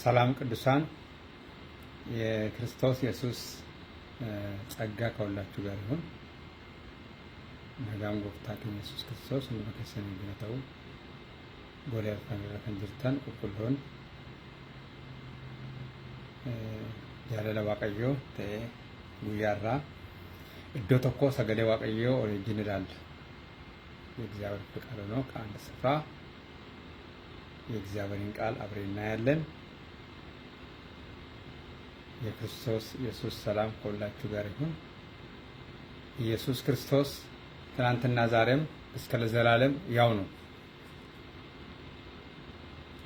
ሰላም ቅዱሳን የክርስቶስ ኢየሱስ ጸጋ ከሁላችሁ ጋር ይሁን። ነጋም ጎፍታ ኢየሱስ ክርስቶስ እንደከሰነ ይገታው ጎሊያር ከንጅርታን ቁልቁሎን ያለለ ዋቀዮ ተ ጉያራ እዶ ተኮ ሰገደ ዋቀዮ ኦሪጂናል የእግዚአብሔር ፍቃድ ነው። ከአንድ ስፍራ የእግዚአብሔርን ቃል አብረን እናያለን። የክርስቶስ ኢየሱስ ሰላም ከሁላችሁ ጋር ይሁን። ኢየሱስ ክርስቶስ ትናንትና ዛሬም እስከ ለዘላለም ያው ነው።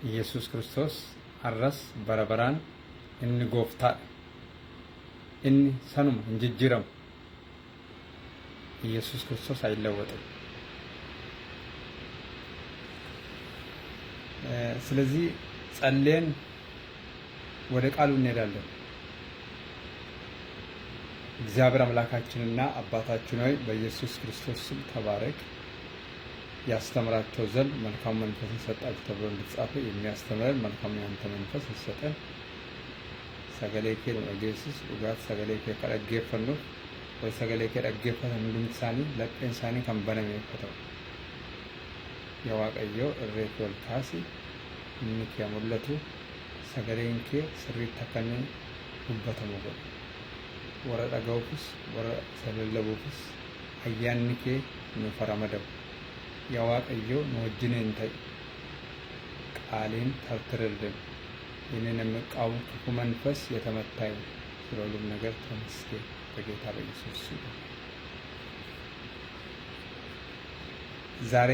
ኢየሱስ ክርስቶስ አረስ በረበራን እን ጎፍታ እን ሰኑም እንጅጅረም ኢየሱስ ክርስቶስ አይለወጥም። ስለዚህ ጸልየን ወደ ቃሉ እንሄዳለን። እግዚአብሔር አምላካችንና አባታችን ሆይ በኢየሱስ ክርስቶስ ስም ተባረክ። ያስተምራቸው ዘንድ መልካም መንፈስ ይሰጣቸው ተብሎ እንደተጻፈ የሚያስተምረን መልካም ያንተ መንፈስ ይሰጠን። ሰገሌከ ወጌስስ ኡጋት ሰገሌከ ቀረጌፈኑ ወይ ሰገሌከ ደገፈን እንድምሳኒ ለቀንሳኒ ከንበነም ይፈተው የዋቀዮ እሬት ወልካሲ እንክ ያሙለቱ ሰገሌንከ ስሪት ተከነ ሁበተሙ ጎ ወረዳ ጋውፍስ ወረ ሰለለቡፍስ አያንከ ንፈራመደብ ያዋቀዮ ነወጅነ እንታይ ቃሌን ተርትርልን ይህንን የምቃወም ክፉ መንፈስ የተመታኝ ስለሁሉም ነገር ተመስገን በጌታ በኢየሱስ ስም። ዛሬ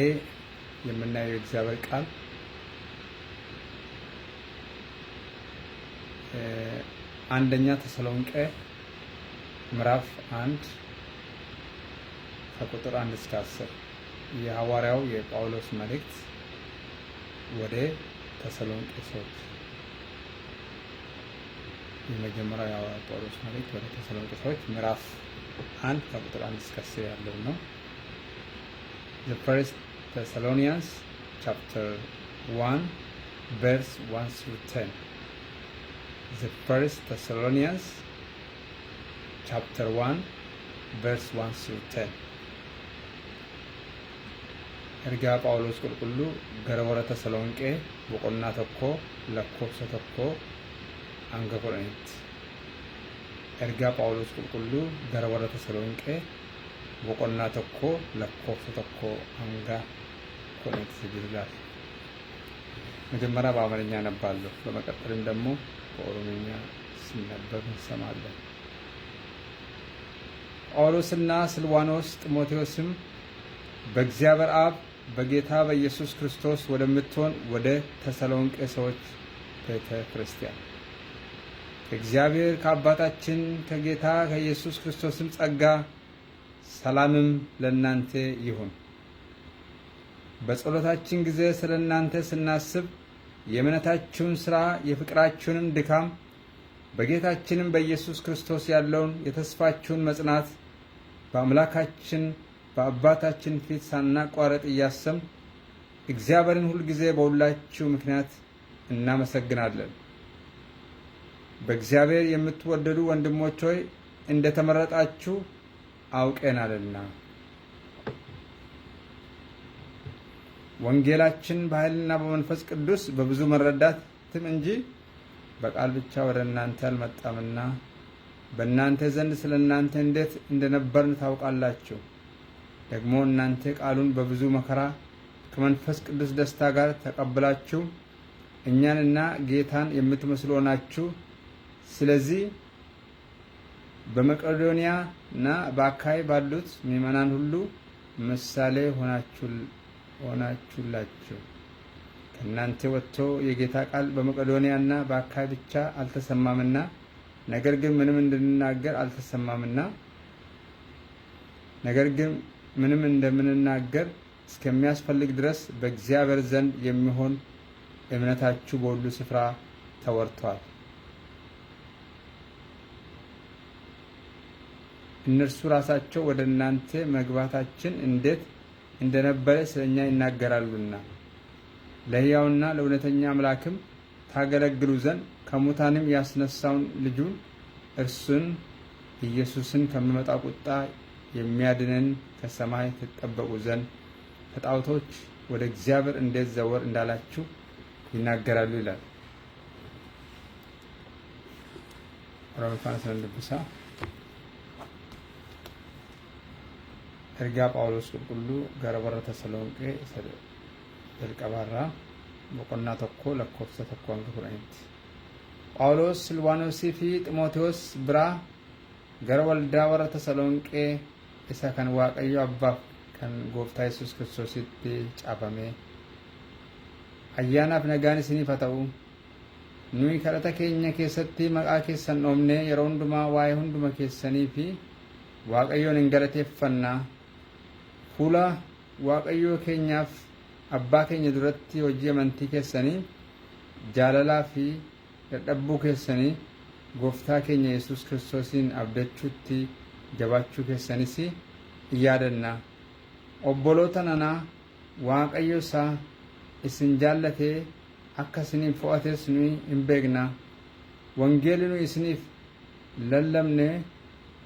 የምናየው የእግዚአብሔር ቃል አንደኛ ተሰሎንቄ ምዕራፍ 1 ከቁጥር 1 እስከ 10 የሐዋርያው የጳውሎስ መልእክት ወደ ተሰሎንቄ ሰዎች የመጀመሪያው የሐዋርያው ጳውሎስ መልእክት ወደ ተሰሎንቄ ሰዎች ምዕራፍ 1 ከቁጥር 1 እስከ 10 ያለው ነው። The First Thessalonians chapter 1 verse 1 through 10. The First Thessalonians chapter 1 verse 1 through 10. erga Paulos qulqullu gara wara Tasalonqe boqonna tokko lakkofsa tokko hanga kudhanitti. erga Paulos qulqullu gara wara Tasalonqe boqonna tokko lakkofsa tokko hanga kudhanitti ይላል። መጀመሪያ በአማርኛ አነባለሁ፣ በመቀጠልም ደግሞ በኦሮምኛ ሲነበብ እንሰማለን። ጳውሎስና ስልዋኖስ ጢሞቴዎስም በእግዚአብሔር አብ በጌታ በኢየሱስ ክርስቶስ ወደምትሆን ወደ ተሰሎንቄ ሰዎች ቤተ ክርስቲያን ከእግዚአብሔር ከአባታችን ከጌታ ከኢየሱስ ክርስቶስም ጸጋ ሰላምም ለእናንተ ይሁን። በጸሎታችን ጊዜ ስለ እናንተ ስናስብ የእምነታችሁን ሥራ የፍቅራችሁንም ድካም በጌታችንም በኢየሱስ ክርስቶስ ያለውን የተስፋችሁን መጽናት በአምላካችን በአባታችን ፊት ሳናቋረጥ እያሰብን እግዚአብሔርን ሁል ጊዜ በሁላችሁ ምክንያት እናመሰግናለን። በእግዚአብሔር የምትወደዱ ወንድሞች ሆይ እንደተመረጣችሁ አውቀናልና ወንጌላችን በኃይልና በመንፈስ ቅዱስ በብዙ መረዳትም እንጂ በቃል ብቻ ወደ እናንተ አልመጣምና በእናንተ ዘንድ ስለ እናንተ እንዴት እንደነበርን ታውቃላችሁ። ደግሞ እናንተ ቃሉን በብዙ መከራ ከመንፈስ ቅዱስ ደስታ ጋር ተቀብላችሁ እኛንና ጌታን የምትመስሉ ሆናችሁ። ስለዚህ በመቄዶንያና በአካይ ባሉት ምዕመናን ሁሉ ምሳሌ ሆናችሁላችሁ። ከእናንተ ወጥቶ የጌታ ቃል በመቄዶንያና በአካይ ብቻ አልተሰማምና ነገር ግን ምንም እንደምንናገር እስከሚያስፈልግ ድረስ በእግዚአብሔር ዘንድ የሚሆን እምነታችሁ በሁሉ ስፍራ ተወርቷል። እነርሱ ራሳቸው ወደ እናንተ መግባታችን እንዴት እንደነበረ ስለኛ ይናገራሉና ለሕያውና ለእውነተኛ አምላክም ታገለግሉ ዘንድ ከሙታንም ያስነሳውን ልጁን እርሱን ኢየሱስን ከሚመጣ ቁጣ የሚያድነን ከሰማይ ተጠበቁ ዘንድ ከጣዖቶች ወደ እግዚአብሔር እንዴት ዘወር እንዳላችሁ ይናገራሉ ይላል። ሮማንስ ለንደብሳ ኤርጋ ጳውሎስ ቁልቁሉ ገረበረ ተሰሎንቄ jalqabaarraa boqonnaa tokko lakkoofsa tokko hanga 10tti ጳውሎስ silwaanosii fi xiሞቴዎስ biraa gara waldaa warra Tasalonqee isa kan Waaqayyo Abbaaf kan Gooftaa Yesuus Kiristoositti caafame ayyaanaaf nagaan isiniif haa ta'u nuyi kadhata keenya keessatti maqaa keessan dhoomnee yeroo hundumaa waa'ee hunduma keessanii fi Waaqayyoon hin galateeffannaa fuula Waaqayyoo keenyaaf abbaa keenya duratti hojii amantii keessanii jaalalaa fi dadhabbuu keessanii gooftaa keenya Yesuus Kiristoosiin abdachuutti jabaachuu keessanis yaadanna. Obboloota nanaa Waaqayyo isaa isin jaallatee akka isiniif fo'ates nuyi hin beekna. Wangeelli nuyi isiniif lallabne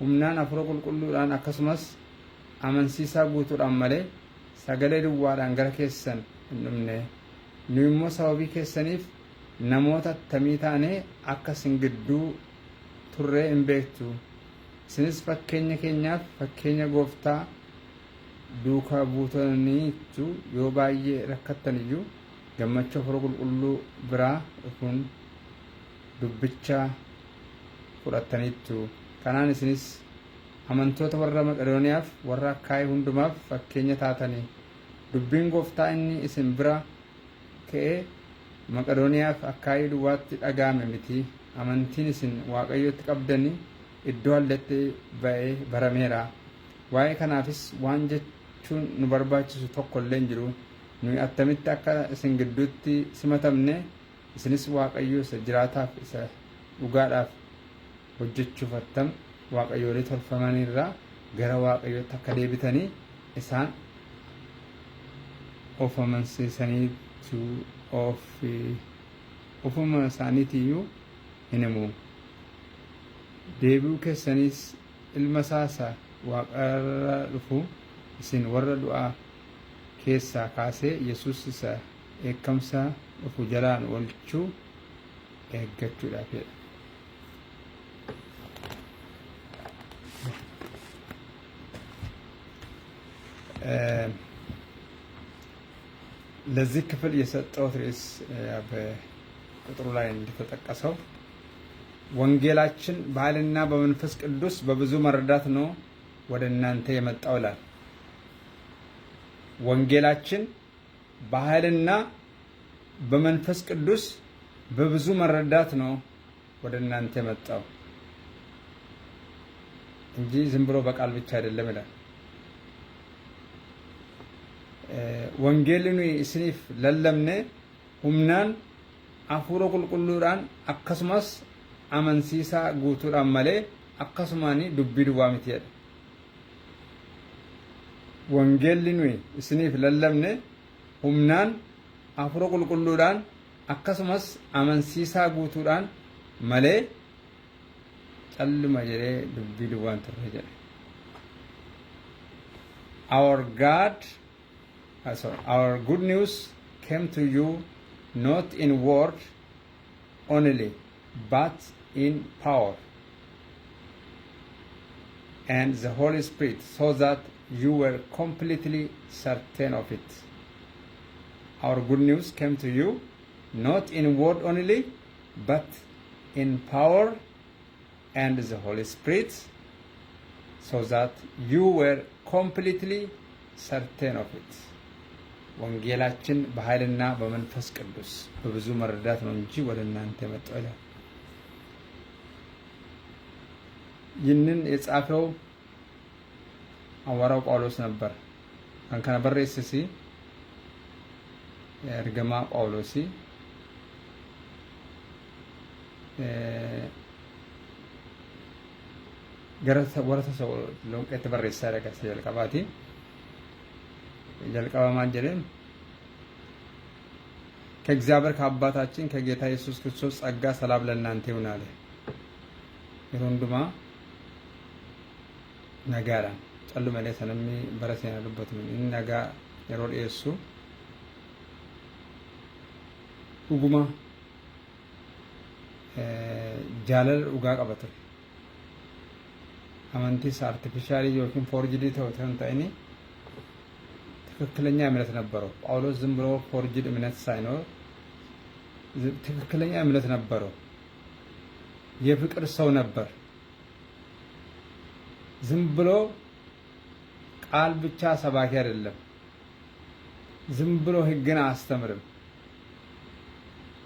humnaan Hafuura Qulqulluudhaan akkasumas amansiisaa guutuudhaan malee sagalee duwwaadhaan gara keessan hin dhufne. Nu immoo sababii keessaniif namoota attamii taanee akka isin gidduu turree hin beektu. Isinis fakkeenya keenyaaf fakkeenya gooftaa duukaa buutaniitu yoo baay'ee rakkattan iyyuu gammachuu Hafuura Qulqulluu biraa dhufuun dubbicha fudhattaniittu. Kanaan isinis amantoota warra Maqedooniyaaf warra Akaayii hundumaaf fakkeenya taatanii dubbiin gooftaa inni isin bira ka'ee Maqedooniyaaf Akaayii duwwaatti dhaga'ame miti. Amantiin isin Waaqayyotti qabdanii iddoo alletti ba'ee barameera. Waa'ee kanaafis waan jechuun nu barbaachisu tokko illee hin jiru. Nuyi attamitti akka isin gidduutti simatamne isinis Waaqayyo isa jiraataaf isa dhugaadhaaf hojjechuuf attam waaqayyoolee tolfamanirraa gara waaqayyootti akka deebitanii isaan of amansiisaniitu ofuma isaaniitiyyuu hin himu. Deebi'uu keessanis ilma isaa waaqarra dhufu isin warra du'aa keessaa kaasee Yesuus isa eekkamsa dhufu jalaan oolchuu eeggachuudhaaf jedha. ለዚህ ክፍል የሰጠሁት ርዕስ በቁጥሩ ላይ እንደተጠቀሰው ወንጌላችን በኃይልና በመንፈስ ቅዱስ በብዙ መረዳት ነው ወደ እናንተ የመጣው ይላል። ወንጌላችን በኃይልና በመንፈስ ቅዱስ በብዙ መረዳት ነው ወደ እናንተ የመጣው እንጂ ዝም ብሎ በቃል ብቻ አይደለም ይላል። ወንጌልን እስኒፍ ለለምነ ሁምናን አፉሮ ቁልቁሉራን አከስማስ አመንሲሳ ጉቱራን ማለ አከስማኒ ዱቢ ዱዋሚት ይል ወንጌልን እስኒፍ ለለምነ ሁምናን አፉሮ ቁልቁሉራን አከስማስ አመንሲሳ ጉቱራን ማለ ጨልማ ጀሬ ዱቢ ዱዋን ተረጀ Our good news came to you not in word only, but in power and the Holy Spirit, so that you were completely certain of it. Our good news came to you not in word only, but in power and the Holy Spirit, so that you were completely certain of it. ወንጌላችን በኃይልና በመንፈስ ቅዱስ በብዙ መረዳት ነው እንጂ ወደ እናንተ የመጣው ይላል። ይህንን የጻፈው ሐዋርያው ጳውሎስ ነበር። አንከና በረሲሲ የርገማ ጳውሎሲ ገረተ ወረተ ሰው ለውቀት በረሰ ያረጋስ jalqaba maan jedheen ከእግዚአብሔር ከአባታችን ከጌታ ኢየሱስ ክርስቶስ ጸጋ ሰላም ለእናንተ ይሁን አለ። የሮንዱማ ነጋራ ጨሉ መለ ሰነሚ በረሰና ልበት ምን ነጋ የሮድ ኢየሱ ኡጉማ ጃለል ኡጋ ቀበተ አማንቲስ አርቲፊሻሊ ዮኪን ፎርጅዲ ተውተንታይኒ ትክክለኛ እምነት ነበረው። ጳውሎስ ዝም ብሎ ፎርጅድ እምነት ሳይኖር ትክክለኛ እምነት ነበረው። የፍቅር ሰው ነበር። ዝም ብሎ ቃል ብቻ ሰባኪ አይደለም። ዝም ብሎ ሕግን አስተምርም።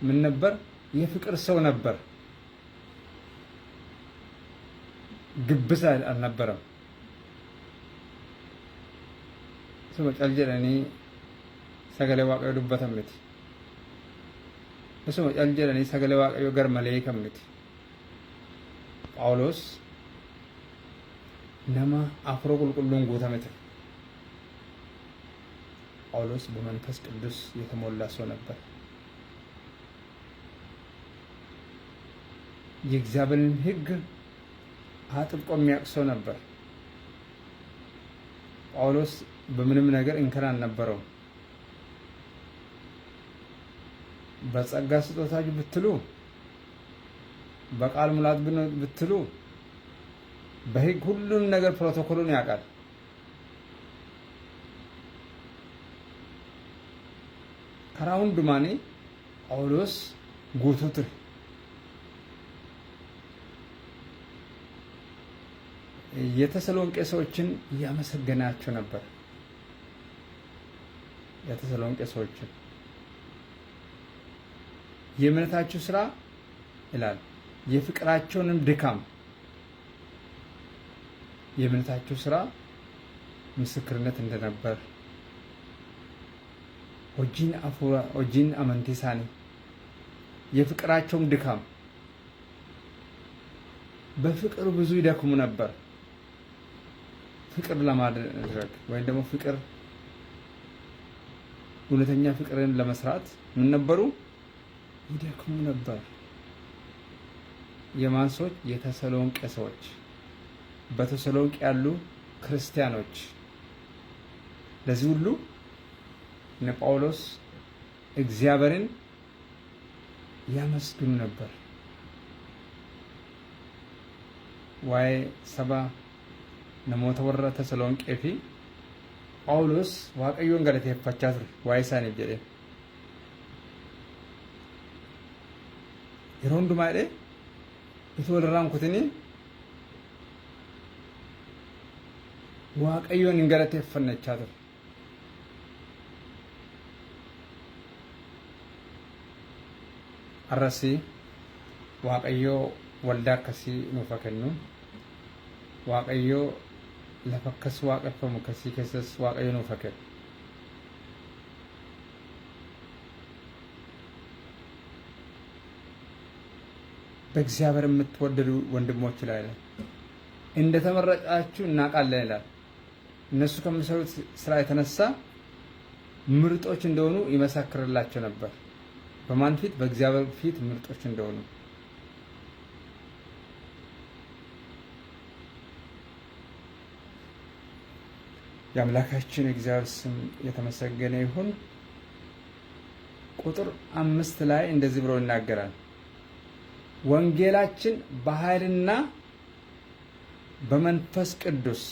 ምን ነበር? የፍቅር ሰው ነበር። ግብስ አልነበረም። ስለ ጨልጀለኒ ሰገለ ዋቀዮ ዱበተምት እሱ ጨልጀለኒ ሰገለ ዋቀዮ ገር መለይከምት ጳውሎስ ነማ አፍሮ ቁልቁሉን ጎተመተ። ጳውሎስ በመንፈስ ቅዱስ የተሞላ ሰው ነበር። የእግዚአብሔርን ሕግ አጥብቆ የሚያውቅ ሰው ነበር። ጳውሎስ በምንም ነገር እንከን አልነበረውም። በጸጋ ስጦታችሁ ብትሉ፣ በቃል ሙላት ብትሉ፣ በሕግ ሁሉን ነገር ፕሮቶኮሉን ያውቃል። ከራውን ዱማኔ ጳውሎስ ጉቱት የተሰሎንቄ ሰዎችን እያመሰገናቸው ነበር። የተሰሎንቄ ሰዎችን የእምነታችሁ ስራ ይላል የፍቅራቸውንም ድካም የእምነታችሁ ስራ ምስክርነት እንደነበር ሆጂን አመንቲሳኒ የፍቅራቸውም ድካም በፍቅር ብዙ ይደክሙ ነበር። ፍቅር ለማድረግ ወይም ደግሞ ፍቅር እውነተኛ ፍቅርን ለመስራት ምን ነበሩ? ይደክሙ ነበር። የማን ሰዎች? የተሰሎንቄ ሰዎች፣ በተሰሎንቄ ያሉ ክርስቲያኖች። ለዚህ ሁሉ እነ ጳውሎስ እግዚአብሔርን ያመስግኑ ነበር። ዋይ ሰባ ነሞተ ወረ ተሰሎንቄ ፊ ጳውሎስ ዋቀዮን ገለቴፈቻ ቱረ ዋይ ሳኒ ጀዴ የሮንዱ ማይዴ የተወለራን ኩትኒ ዋቀዮን ገለቴፈነቻ ቱረ አረሲ ዋቀዮ ወልዳ ከሲ ኑፈከኑ ዋቀዮ ለፈከስ ዋቀፈሙ ከሲ ከሰስ ዋቀዮ ኑፈከ በእግዚአብሔር የምትወደዱ ወንድሞች ላይ እንደተመረጣችሁ እናውቃለን ይላል። እነሱ ከሚሰሩት ስራ የተነሳ ምርጦች እንደሆኑ ይመሰክርላቸው ነበር። በማን ፊት? በእግዚአብሔር ፊት ምርጦች እንደሆኑ። የአምላካችን እግዚአብሔር ስም የተመሰገነ ይሁን። ቁጥር 5 ላይ እንደዚህ ብሎ ይናገራል። ወንጌላችን በኃይልና በመንፈስ ቅዱስ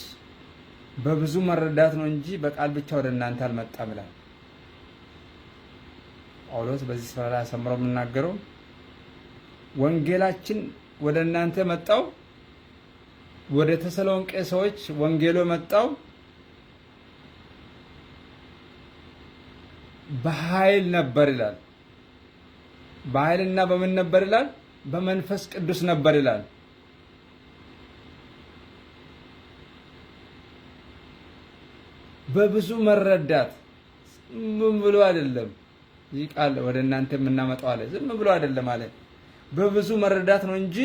በብዙ መረዳት ነው እንጂ በቃል ብቻ ወደ እናንተ አልመጣም ይላል ጳውሎስ። በዚህ ስፍራ ላይ አሰምሮ የምናገረው ወንጌላችን ወደ እናንተ መጣው፣ ወደ ተሰሎንቄ ሰዎች ወንጌሉ መጣው በኃይል ነበር ይላል። በኃይልና በምን ነበር ይላል? በመንፈስ ቅዱስ ነበር ይላል። በብዙ መረዳት ዝም ብሎ አይደለም። ይህ ቃል ወደ እናንተ የምናመጣው አለ ዝም ብሎ አይደለም አለ። በብዙ መረዳት ነው እንጂ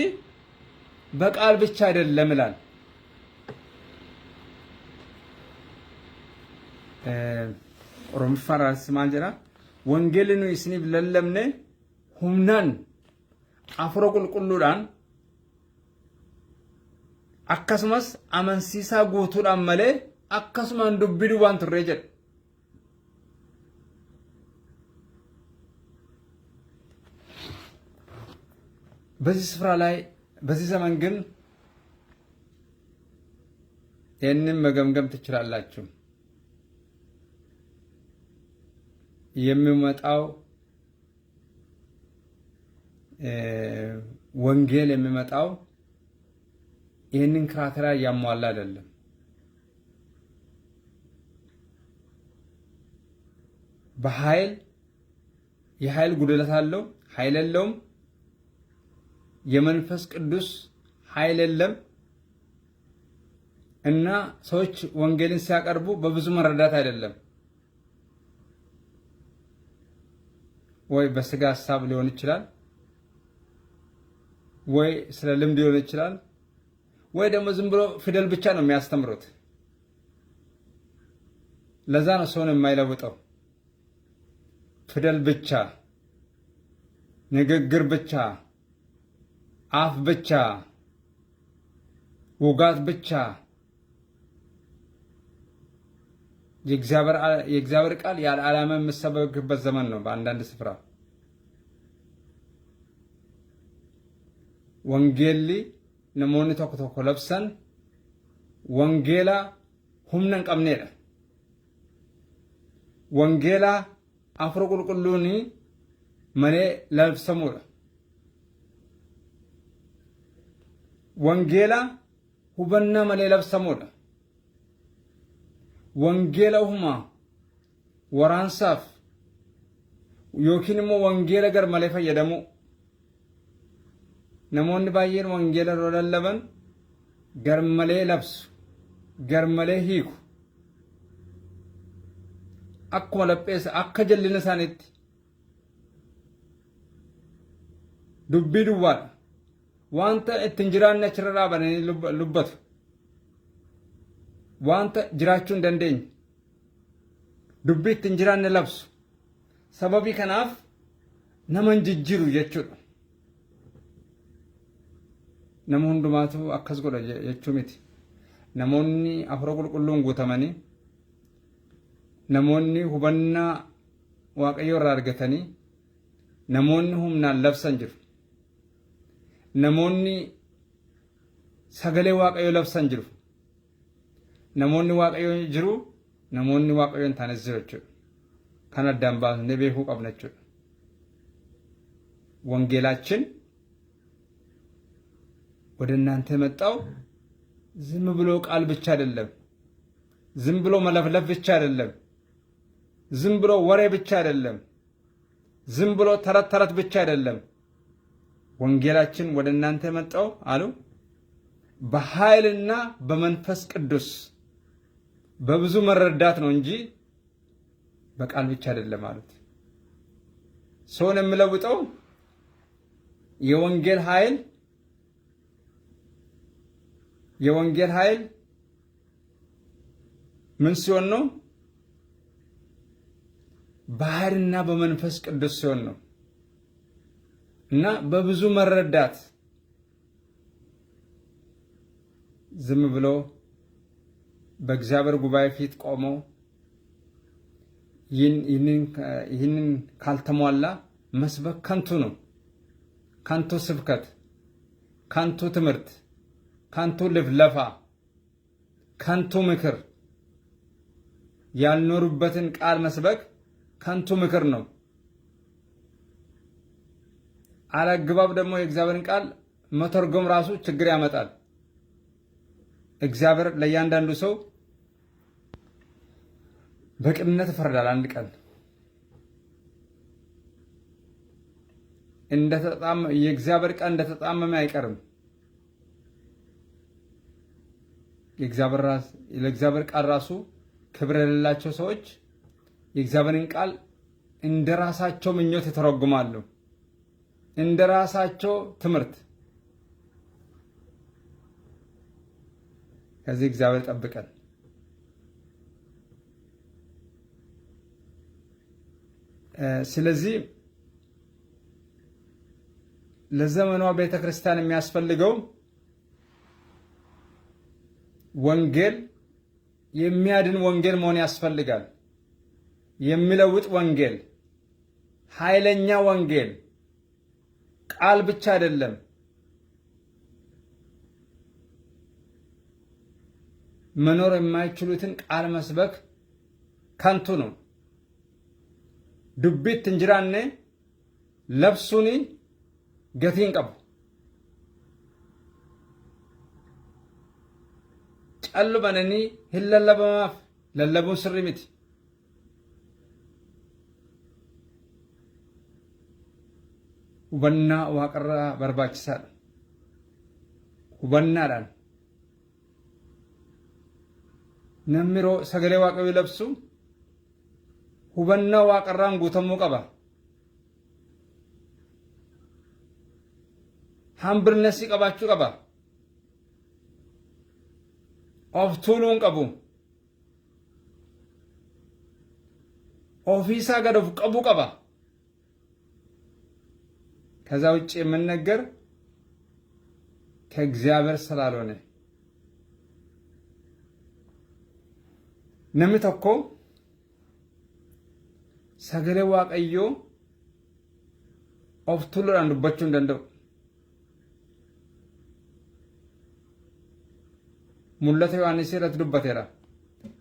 በቃል ብቻ አይደለም ይላል። ኦሮምፋራስ ማንጀራ ወንጌልን እስኒፍ ለለምነ ሁምናን አፍሮ ቁልቁሉዳን akkasumas amansiisaa guutuudhaan malee akkasumaan dubbii waan turree jedha. በዚህ ስፍራ ላይ በዚህ ዘመን ግን ይህንን መገምገም ትችላላችሁ። የሚመጣው ወንጌል የሚመጣው ይህንን ክራይቴሪያ ያሟላ አይደለም። በኃይል የኃይል ጉድለት አለው፣ ኃይል የለውም። የመንፈስ ቅዱስ ኃይል የለም እና ሰዎች ወንጌልን ሲያቀርቡ በብዙ መረዳት አይደለም፣ ወይ በስጋ ሐሳብ ሊሆን ይችላል፣ ወይ ስለ ልምድ ሊሆን ይችላል፣ ወይ ደግሞ ዝም ብሎ ፊደል ብቻ ነው የሚያስተምሩት። ለዛ ነው ሰውን የማይለውጠው። ፊደል ብቻ፣ ንግግር ብቻ፣ አፍ ብቻ፣ ውጋት ብቻ። የእግዚአብሔር ቃል ያለ ዓላማ የሚሰበክበት ዘመን ነው። በአንዳንድ ስፍራ ወንጌል ነሞኒ ቶኮ ቶኮ ለብሰን ወንጌላ ሁምነን ቀምኔዳ ወንጌላ አፍሮ ቁልቁሉኒ መኔ ለብሰሙዳ ወንጌላ ሁበና መኔ ለብሰሙዳ ወንጌላ ሁማ ወራንሳፍ ዮኪንሞ ወንጌላ ገር መሌ ፈየደሙ namoonni baay'een wangeela yeroo lallaban garmalee labsu, garmalee hiiku, akkuma lapheessa akka jallina isaaniitti dubbii duwwaadha. Wanta ittiin jiraanne achirra dhaabanii lubbatu, wanta jiraachuu hin dandeenye dubbii ittiin jiraanne labsu. Sababii kanaaf nama hin jijjiiru jechuudha. Nama hundumaatu akkas godha jechuu miti. Namoonni afura qulqulluun guutamanii, namoonni hubannaa Waaqayyoo irraa argatanii, namoonni humnaan labsan jiru. Namoonni sagalee Waaqayyoo labsan jiru. Namoonni Waaqayyoo jiru, namoonni Waaqayyoo hin taanes jiru jechuudha. Kan addaan baasnee beekuu qabna jechuudha. ወንጌላችን ወደ እናንተ መጣው ዝም ብሎ ቃል ብቻ አይደለም፣ ዝም ብሎ መለፍለፍ ብቻ አይደለም፣ ዝም ብሎ ወሬ ብቻ አይደለም፣ ዝም ብሎ ተረት ተረት ብቻ አይደለም። ወንጌላችን ወደ እናንተ መጣው አሉ በኃይልና በመንፈስ ቅዱስ በብዙ መረዳት ነው እንጂ በቃል ብቻ አይደለም ማለት። ሰውን የሚለውጠው የወንጌል ኃይል ምን ሲሆን ነው? በኃይልና በመንፈስ ቅዱስ ሲሆን ነው። እና በብዙ መረዳት ዝም ብሎ በእግዚአብሔር ጉባኤ ፊት ቆመው ይህንን ካልተሟላ መስበክ ከንቱ ነው። ከንቱ ስብከት፣ ከንቱ ትምህርት፣ ከንቱ ልፍለፋ፣ ከንቱ ምክር፣ ያልኖሩበትን ቃል መስበክ ከንቱ ምክር ነው። አላግባብ ደግሞ የእግዚአብሔርን ቃል መተርጎም ራሱ ችግር ያመጣል። እግዚአብሔር ለእያንዳንዱ ሰው በቅንነት ይፈርዳል። አንድ ቀን የእግዚአብሔር ቃል እንደተጣመመ አይቀርም። ለእግዚአብሔር ቃል ራሱ ክብር የሌላቸው ሰዎች የእግዚአብሔርን ቃል እንደራሳቸው ምኞት ይተረጉማሉ፣ እንደራሳቸው ትምህርት። ከዚህ እግዚአብሔር ጠብቀን። ስለዚህ ለዘመኗ ቤተክርስቲያን የሚያስፈልገው ወንጌል የሚያድን ወንጌል መሆን ያስፈልጋል። የሚለውጥ ወንጌል፣ ኃይለኛ ወንጌል፣ ቃል ብቻ አይደለም። መኖር የማይችሉትን ቃል መስበክ ከንቱ ነው። ዱቢት እንጅራኔ ለብሱኒ ገቲን ቀቡ ጫሉ በነኒ ህለለበማፍ ለለቡን ስሪ ሚቲ ሁበና ዋቀራ በርባችሳል ሁበናዳን ነምሮ ሰገሌ ዋቀው ለብሱ ሁበና ዋቀራን ጉተሙ ቀባ ሃምብርነስ ቀባችሁ ቀባ ኦፍቱሉን ቀቡ ኦፊሳ ገደፍ ቀቡ ቀባ ከዛ ውጭ የምንነገር ከእግዚአብሔር ስላልሆነ namni tokko sagalee waaqayyoo of tuuluudhaan dubbachuu hin danda'u. Mul'ata Yohaannis irratti dubbateera.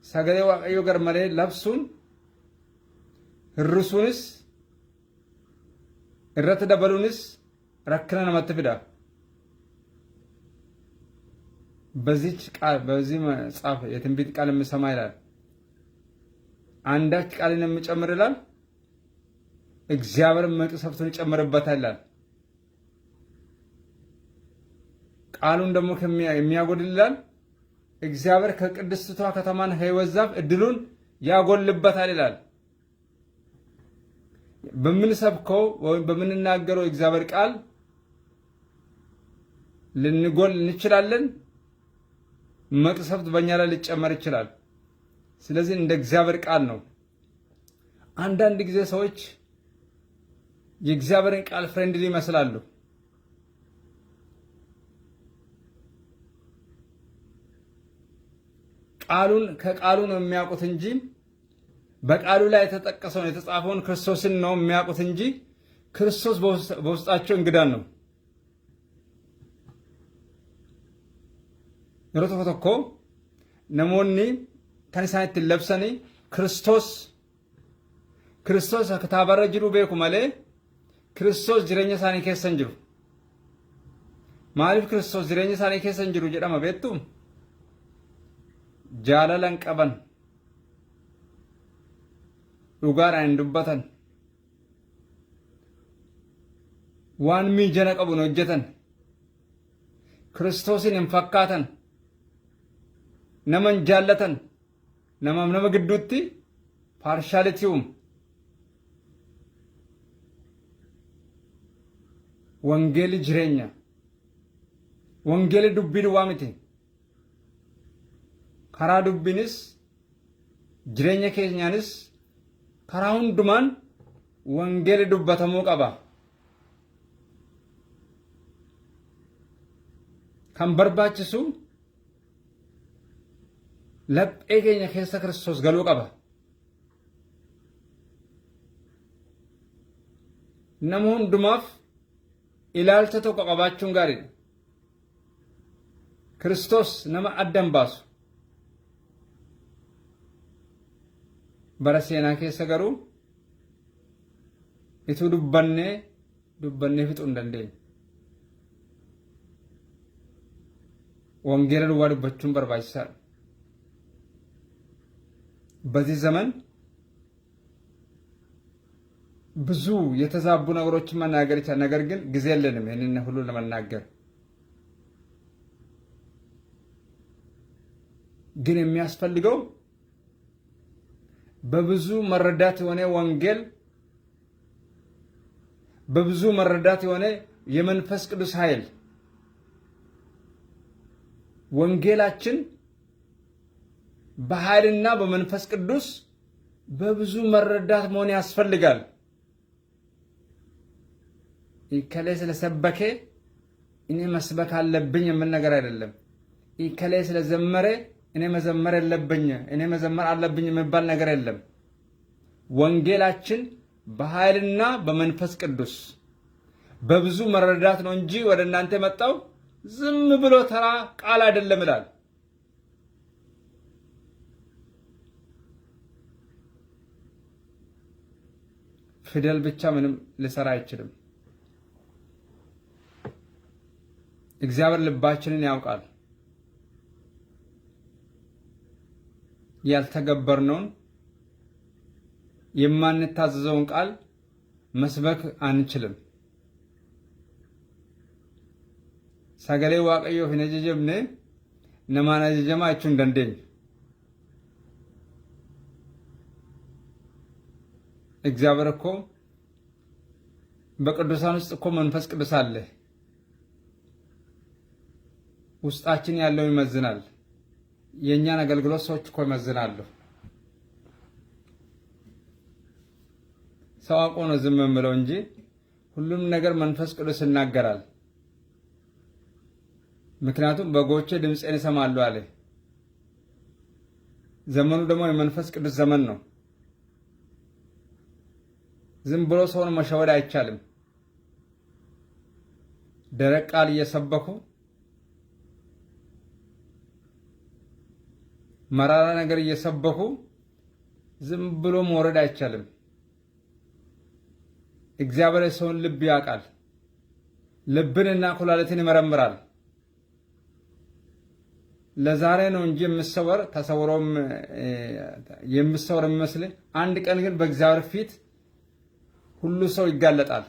Sagalee waaqayyoo gar malee labsuun hir'isuunis irratti dabaluunis rakkina namatti fida. በዚህ መጽሐፍ የትንቢት ቃል የምሰማ ይላል አንዳች ቃልን የምጨምር ይላል እግዚአብሔር መቅሰፍቱን ይጨምርበታል ይላል። ቃሉን ደግሞ የሚያጎድል ይላል እግዚአብሔር ከቅድስቷ ከተማን ሕይወት ዛፍ እድሉን ያጎልበታል ይላል። በምንሰብከው ወይም በምንናገረው እግዚአብሔር ቃል ልንጎል እንችላለን። መቅሰፍት በእኛ ላይ ሊጨመር ይችላል። ስለዚህ እንደ እግዚአብሔር ቃል ነው። አንዳንድ ጊዜ ሰዎች የእግዚአብሔርን ቃል ፍሬንድሊ ይመስላሉ። ቃሉን ከቃሉ ነው የሚያውቁት እንጂ በቃሉ ላይ የተጠቀሰውን የተጻፈውን ክርስቶስን ነው የሚያውቁት እንጂ ክርስቶስ በውስጣቸው እንግዳ ነው። yeroo tokko tokko namoonni kan isaan ittiin labsani Kiristoos kitaabarra jiru beeku malee Kiristoos jireenya isaanii keessa hin jiru. Maaliif Kiristoos jireenya isaanii keessa hin jiru jedhama beektu? Jaalala hin qaban, dhugaadhaan hin dubbatan, waan miijana qabu hin hojjetan, Kiristoosin hin fakkaatan. naman jaallatan nama gidduutti partiality wangeeli jireenya wangeeli dubbiin waa miti karaa dubbiinis jireenya keenyaanis karaa hundumaan wangeeli dubbatamuu qaba. kan barbaachisu laphee keenya keessa Kiristoos galuu qaba. Nama hundumaaf ilaalcha tokko qabaachuun gaariidha. Kiristoos nama addan baasu. Bara seenaa keessa garuu ituu dubbannee fixuu hin dandeenye. Wangeela duwwaa dubbachuun barbaachisaadha. በዚህ ዘመን ብዙ የተዛቡ ነገሮችን መናገር ይቻላል። ነገር ግን ጊዜ የለንም ይሄንን ሁሉ ለመናገር። ግን የሚያስፈልገው በብዙ መረዳት የሆነ ወንጌል፣ በብዙ መረዳት የሆነ የመንፈስ ቅዱስ ኃይል ወንጌላችን በኃይልና በመንፈስ ቅዱስ በብዙ መረዳት መሆን ያስፈልጋል። ኢከሌ ስለሰበከ እኔ መስበክ አለብኝ የምን ነገር አይደለም። ኢከሌ ስለዘመረ እኔ መዘመር አለብኝ እኔ መዘመር አለብኝ የሚባል ነገር የለም። ወንጌላችን በኃይልና በመንፈስ ቅዱስ በብዙ መረዳት ነው እንጂ ወደ እናንተ መጣው ዝም ብሎ ተራ ቃል አይደለም ይላል። ፊደል ብቻ ምንም ሊሰራ አይችልም። እግዚአብሔር ልባችንን ያውቃል። ያልተገበርነውን የማንታዘዘውን ቃል መስበክ አንችልም። ሰገሌ ዋቀዮ ፊነጀጀምኔ ነማናጀጀማ አቹን ደንደኝ እግዚአብሔር እኮ በቅዱሳን ውስጥ እኮ መንፈስ ቅዱስ አለ። ውስጣችን ያለው ይመዝናል። የኛን አገልግሎት ሰዎች እኮ ይመዝናሉ። ሰው አውቆ ነው ዝም የምለው እንጂ ሁሉም ነገር መንፈስ ቅዱስ ይናገራል። ምክንያቱም በጎቼ ድምፄን ይሰማሉ አለ። ዘመኑ ደግሞ የመንፈስ ቅዱስ ዘመን ነው። ዝም ብሎ ሰውን መሸወድ አይቻልም። ደረቅ ቃል እየሰበኩ መራራ ነገር እየሰበኩ ዝም ብሎ መውረድ አይቻልም። እግዚአብሔር የሰውን ልብ ያውቃል። ልብንና ኩላሊትን ይመረምራል። ለዛሬ ነው እንጂ የምሰወር ተሰውሮም የምሰወር የሚመስል አንድ ቀን ግን በእግዚአብሔር ፊት ሁሉ ሰው ይጋለጣል።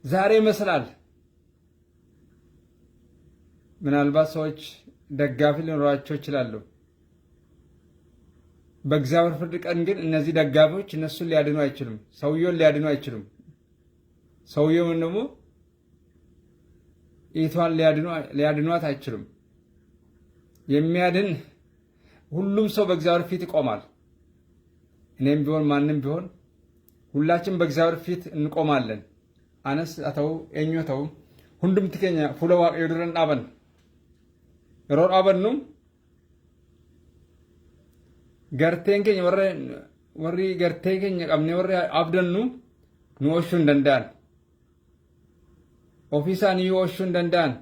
ዛሬ ይመስላል። ምናልባት ሰዎች ደጋፊ ሊኖራቸው ይችላሉ። በእግዚአብሔር ፍርድ ቀን ግን እነዚህ ደጋፊዎች እነሱን ሊያድኑ አይችሉም። ሰውየውን ሊያድኑ አይችሉም። ሰውየውን ደግሞ ኢቷን ሊያድኗት አይችሉም። የሚያድን ሁሉም ሰው በእግዚአብሔር ፊት ይቆማል። እኔም ቢሆን ማንም ቢሆን ሁላችን በእግዚአብሔር ፊት እንቆማለን። አነስ አተው እኞተው ሁንዱም ትከኛ ፉለ ዋቀዮ ድረን ዳበን ሮር አበኑ ገርቴን ከኝ ወሪ ገርቴን ከኝ ቀምኔ ወሪ አብደኑ ኑኦሹ እንደንዳን ኦፊሳን ዩኦሹ እንደንዳን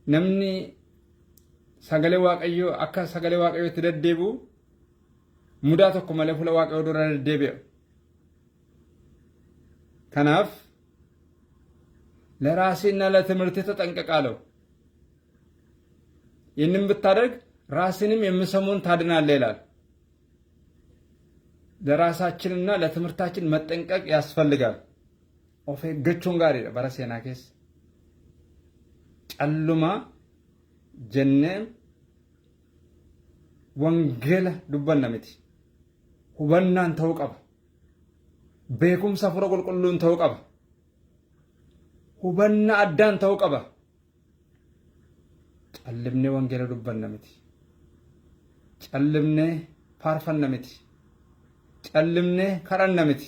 ነምኒ ሰገሌ ዋቀዮ አካ ሰገሌ ዋቀዮ ትደደቡ ሙዳ tokko malee fuula waaqayyoo dura deddeebi'a. ከናፍ ለራስህና ለትምህርትህ ተጠንቀቅ አለው። ይህንን ብታደርግ ራስህንም የሚሰሙን ታድናለህ ይላል። ለራሳችንና ለትምህርታችን መጠንቀቅ ያስፈልጋል። ኦፍ ኤገቹን ጋር በራሴና ኬስ ጨሉማ ጀነም ወንጌል ዱበና ምቲ ሁበናን ተውቀብ ቤኩም ሰፍሮ ቁልቁሉን ተውቀብ ሁበና አዳን ተውቀብ ጨልምኔ ወንጌል ዱበና ምቲ ጨልምኔ ፋርፈና ምቲ ጨልምኔ ከረና ምቲ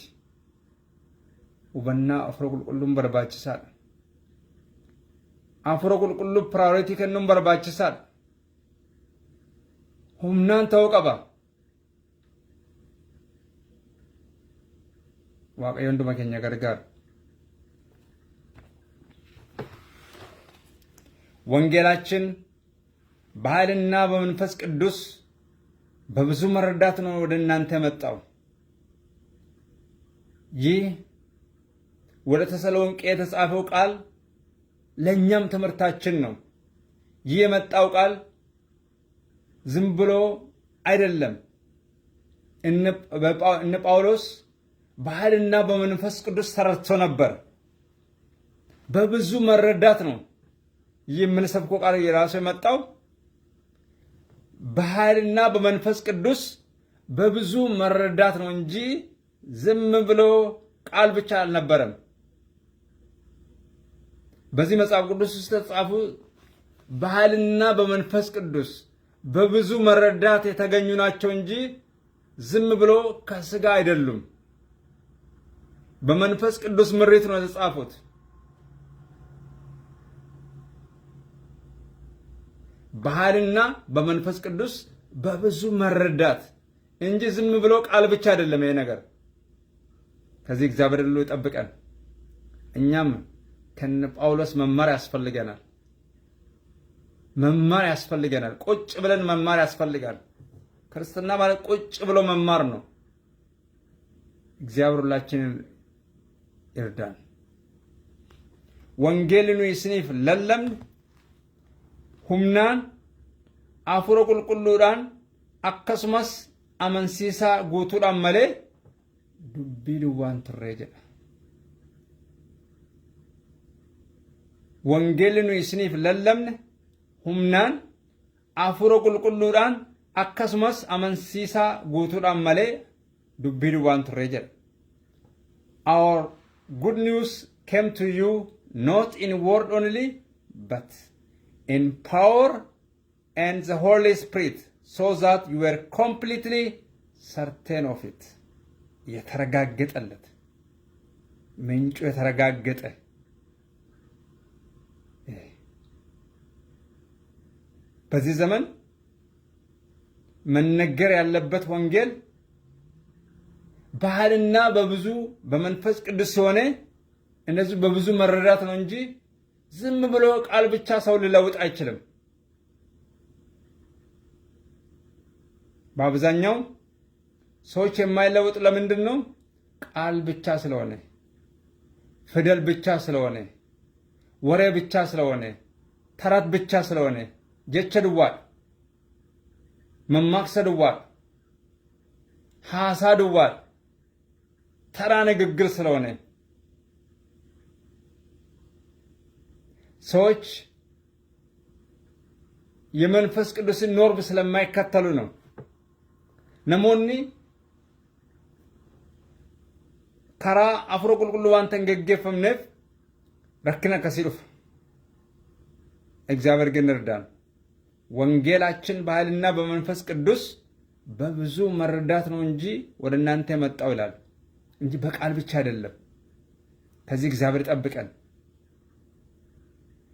ሁበና አፍሮ ቁልቁሉን በርባችሳል አፍሮ ቁልቁሉ ፕራዮሪቲ ከኑን በርባችሳል humnaan ta'uu qaba. waaqayyoon dhuma keenya gargaara. ወንጌላችን በኃይልና በመንፈስ ቅዱስ በብዙ መረዳት ነው ወደ እናንተ መጣው። ይህ ወደ ተሰሎንቄ የተጻፈው ቃል ለኛም ትምህርታችን ነው። ይህ የመጣው ቃል ዝም ብሎ አይደለም። እነ ጳውሎስ በኃይልና በመንፈስ ቅዱስ ተረድቶ ነበር። በብዙ መረዳት ነው ይህ የምንሰብከው ቃል የራሱ የመጣው። በኃይልና በመንፈስ ቅዱስ በብዙ መረዳት ነው እንጂ ዝም ብሎ ቃል ብቻ አልነበረም። በዚህ መጽሐፍ ቅዱስ ውስጥ ተጻፉ በኃይልና በመንፈስ ቅዱስ በብዙ መረዳት የተገኙ ናቸው እንጂ ዝም ብሎ ከስጋ አይደሉም። በመንፈስ ቅዱስ ምሪት ነው የተጻፉት። በኃይልና በመንፈስ ቅዱስ በብዙ መረዳት እንጂ ዝም ብሎ ቃል ብቻ አይደለም ይሄ ነገር። ከዚህ እግዚአብሔር ሁሉ ይጠብቀን። እኛም ከነ ጳውሎስ መማር ያስፈልገናል። መማር ያስፈልገናል። ቁጭ ብለን መማር ያስፈልጋል። ክርስትና ማለት ቁጭ ብሎ መማር ነው። እግዚአብሔር ሁላችንን ይርዳን። ወንጌልን ይስኒፍ ለለም humnaan afura qulqulluudhaan akkasumas amansiisaa guutuudhaan malee dubbii duwwaan turree jedha. Wangeelli nu isiniif lallabne humnaan afura qulqulluudhaan akkasumas amansiisaa guutuudhaan malee dubbii duwwaan turree jedha. Our good news came to you not in word only but in power and the Holy Spirit, so that you were completely certain of it. የተረጋገጠለት ምንጩ የተረጋገጠ በዚህ ዘመን መነገር ያለበት ወንጌል በኃይልና በብዙ በመንፈስ ቅዱስ ሲሆን እነዚህ በብዙ መረዳት ነው እንጂ ዝም ብሎ ቃል ብቻ ሰው ሊለውጥ አይችልም። በአብዛኛው ሰዎች የማይለውጥ ለምንድን ነው? ቃል ብቻ ስለሆነ፣ ፊደል ብቻ ስለሆነ፣ ወሬ ብቻ ስለሆነ፣ ተረት ብቻ ስለሆነ፣ ጀቸ ድዋል፣ መማክሰ ድዋል፣ ሐሳ ድዋል፣ ተራ ንግግር ስለሆነ ሰዎች የመንፈስ ቅዱስን ኖርም ስለማይከተሉ ነው። ነሞኒ ከራ አፍሮ ቁልቁሉ ዋንተን ገገፈምነፍ ረክነ ከሲሉፍ እግዚአብሔር ግን ይርዳን። ወንጌላችን በኃይልና በመንፈስ ቅዱስ በብዙ መረዳት ነው እንጂ ወደ እናንተ የመጣው ይላል እንጂ በቃል ብቻ አይደለም። ከዚህ እግዚአብሔር ይጠብቀን።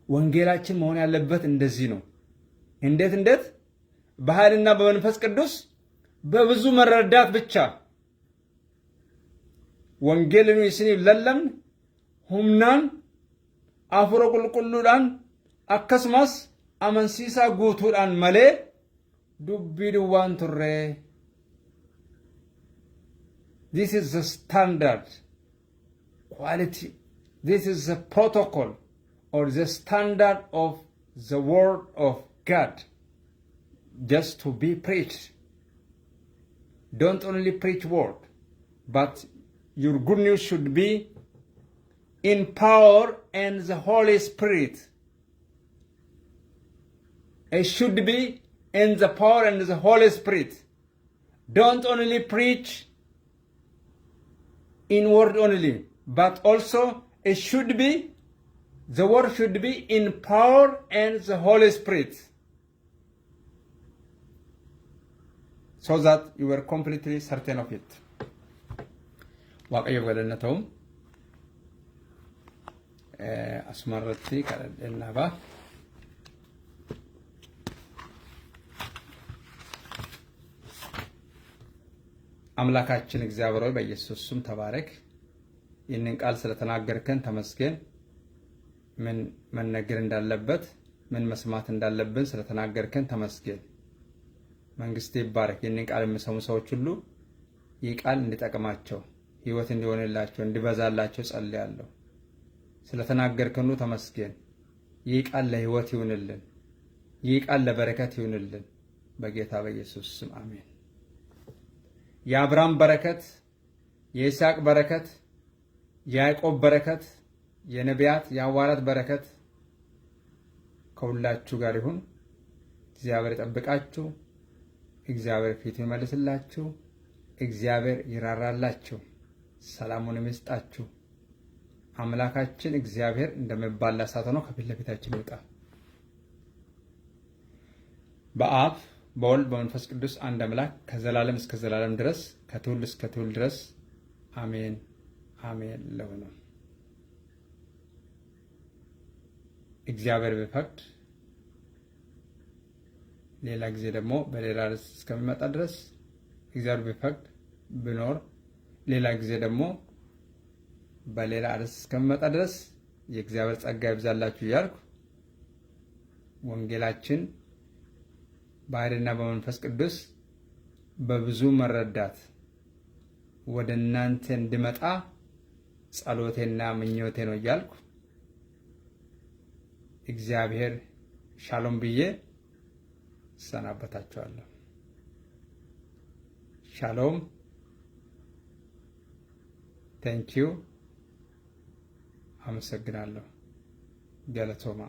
ወንጌላችን መሆን ያለበት እንደዚህ ነው። እንዴት በኃይልና በመንፈስ ቅዱስ በብዙ መረዳት ብቻ ወንጌልን ይስኒ ለለም humnaan afura qulqulluudhaan akkasumas amansiisaa guutuudhaan malee dubbii duwwaan turree. This is the standard quality. This is the protocol or the standard of the word of God, just to be preached. Don't only preach word, but your good news should be in power and the Holy Spirit. It should be in the power and the Holy Spirit. Don't only preach in word only, but also it should be, the word should be in power and the Holy Spirit, so that you were completely certain of it. waaqayyo galanatoom asmarratti kadhadhennaba አምላካችን እግዚአብሔር ሆይ በኢየሱስ ስም ተባረክ። ይህንን ቃል ስለተናገርከን ተመስገን። ምን መነገር እንዳለበት ምን መስማት እንዳለብን ስለተናገርከን ተመስገን። መንግስት ይባረክ። ይህንን ቃል የሚሰሙ ሰዎች ሁሉ ይህ ቃል እንዲጠቅማቸው ህይወት እንዲሆንላቸው እንዲበዛላቸው ጸልያለሁ። ስለተናገርከን ተመስገን። ይህ ቃል ለህይወት ይሁንልን። ይህ ቃል ለበረከት ይሁንልን። በጌታ በኢየሱስ ስም አሜን። የአብርሃም በረከት፣ የይስሐቅ በረከት፣ የያዕቆብ በረከት፣ የነቢያት የሐዋርያት በረከት ከሁላችሁ ጋር ይሁን። እግዚአብሔር ይጠብቃችሁ። እግዚአብሔር ፊቱን ይመልስላችሁ። እግዚአብሔር ይራራላችሁ። ሰላሙን ይስጣችሁ። አምላካችን እግዚአብሔር እንደሚባላ እሳት ሆኖ ከፊት ለፊታችን ይውጣ። በአብ በወልድ በመንፈስ ቅዱስ አንድ አምላክ ከዘላለም እስከ ዘላለም ድረስ ከትውልድ እስከ ትውልድ ድረስ አሜን አሜን ለሆነ እግዚአብሔር ቢፈቅድ ሌላ ጊዜ ደግሞ በሌላ ርዕስ እስከሚመጣ ድረስ እግዚአብሔር ቢፈቅድ ብኖር ሌላ ጊዜ ደግሞ በሌላ ርዕስ እስከሚመጣ ድረስ የእግዚአብሔር ጸጋ ይብዛላችሁ እያልኩ ወንጌላችን በኃይልና በመንፈስ ቅዱስ በብዙ መረዳት ወደ እናንተ እንዲመጣ ጸሎቴና ምኞቴ ነው እያልኩ እግዚአብሔር ሻሎም ብዬ ሰናበታችኋለሁ። ሻሎም ቴንኪው። አመሰግናለሁ። ገለቶማ